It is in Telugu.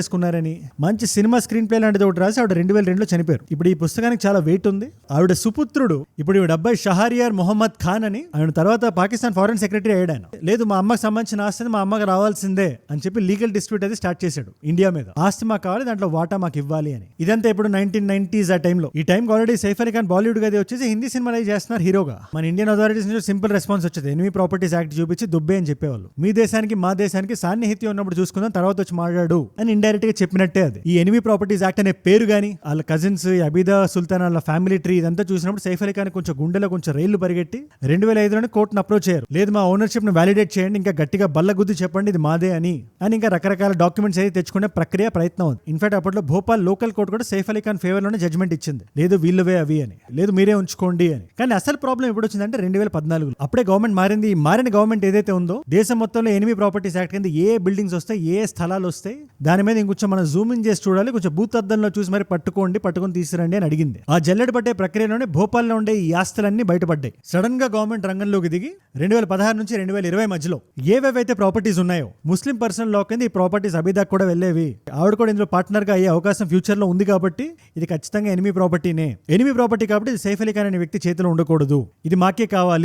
చేసుకున్నారని మంచి సినిమా స్క్రీన్ ప్లే లాంటిది ఒకటి రాసి ఆవిడ 2002లో చనిపోయారు. ఇప్పుడు ఈ పుస్తకానికి చాలా వెయిట్ ఉంది. ఆవిడ సుపుత్రుడు ఇప్పుడు ఈవిడ అబ్బాయి షహరియార్ మొహమ్మద్ ఖాన్ అని ఆయన తర్వాత పాకిస్తాన్ ఫారెన్ సెక్రటరీ అయ్యాడు. ఆయన లేదు మా అమ్మకి సంబంధించిన ఆస్తి మా అమ్మకి రావాల్సిందే అని చెప్పి లీగల్ డిస్ప్యూట్ అయితే స్టార్ట్ చేశాడు ఇండియా మీద. ఆస్తి మాకు కావాలి, దాంట్లో వాటా మాకు ఇవ్వాలి అని. ఇదంతా ఇప్పుడు 1990s ఆ టైంలో. ఈ టైం ఆల్రెడీ సైఫ్ అలీ ఖాన్ బాలీవుడ్ గది వచ్చేసి హిందీ సినిమాలు చేస్తున్నారు హీరోగా. మన ఇండియన్ అథారిటీస్ నుంచి సింపుల్ రెస్పాన్స్ వచ్చేది, ఎనిమీ ప్రాపర్టీస్ యాక్ట్ చూపించి దుబ్బే అని చెప్పేవాళ్ళు. మీ దేశానికి మా దేశానికి సాన్నిహిత్యం ఉన్నప్పుడు చూసుకుందాం, తర్వాత వచ్చి మాట్లాడు అని ఇండైరెక్ట్ గా చెప్పినట్టే అది. ఈ ఎనిమీ ప్రాపర్టీస్ యాక్ట్ అనే పేరు గానీ వాళ్ళ కజిన్స్ అబిదా సుల్తాన్ వాళ్ళ ఫ్యామిలీ ట్రీ ఇదంతా చూసినప్పుడు సైఫ్ అలీ ఖాన్ కొంచెం గుండెలో కొంచెం రైళ్లు పరిగెట్టి 2005లోనే కోర్టును అప్రోచ్ అయ్యారు. లేదు మా ఓనర్షిప్ ని వ్యాలిడేట్ చేయండి, ఇంకా గట్టిగా బల్లగుద్ది చెప్పండి ఇది మాదే అని ఇంకా రకరకాల డాక్యుమెంట్స్ అయితే తెచ్చుకునే ప్రయత్నం ఉంది. ఇన్ఫాక్ట్ అప్పట్లో భోపాల్ లోకల్ కోర్టు కూడా సైఫ్ అలీ ఖాన్ ఫేవర్ లోనే జడ్జ్మెంట్ ఇచ్చింది, లేదు వీళ్ళవే అవి అని, లేదు మీరే ఉంచుకోండి అని. కానీ అసలు ప్రాబ్లం ఎప్పుడు వచ్చిందంటే 2014. అప్పుడే గవర్నమెంట్ మారింది. ఈ మారిన గవర్నమెంట్ ఏదైతే ఉందో దేశం మొత్తంలో ఎనిమీ ప్రాపర్టీస్ యాక్ట్ కింద ఏ బిల్డింగ్స్ వస్తాయి, ఏ స్థలాలు వస్తాయి, దాని మీద ఇంకొంచెం మనం జూమ్ ఇన్ చేసి చూడాలి, కొంచెం భూతద్దంలో చూసి మరి పట్టుకొని తీసుకురండి అని అడిగింది. ఆ జల్లెడ పట్టే ప్రక్రియలోనే భోపాల్లో ఉండే ఈ ఆస్తులన్నీ బయటపడ్డాయి. సడన్ గా గవర్నమెంట్ రంగంలోకి దిగి 2016 నుంచి 2020 మధ్యలో ఏవేవైతే ప్రాపర్టీస్ ఉన్నాయో ముస్లిం పర్సనల్ లా కింద ఈ ప్రాపర్టీస్ అబిదాకు కూడా వెళ్ళేవి. ఆవిడ కూడా ఇందులో పార్ట్నర్ గా అయ్యే అవకాశం ఫ్యూచర్ లో ఉంది కాబట్టి ఇది ఖచ్చితంగా ఎనిమీ ప్రాపర్టీనే. ఎనిమీ ప్రాపర్టీ కాబట్టి ఇది సైఫ్ అలీ ఖాన్ అనే వ్యక్తి చేతిలో ఉండకూడదు, ఇది మాకే కావాలి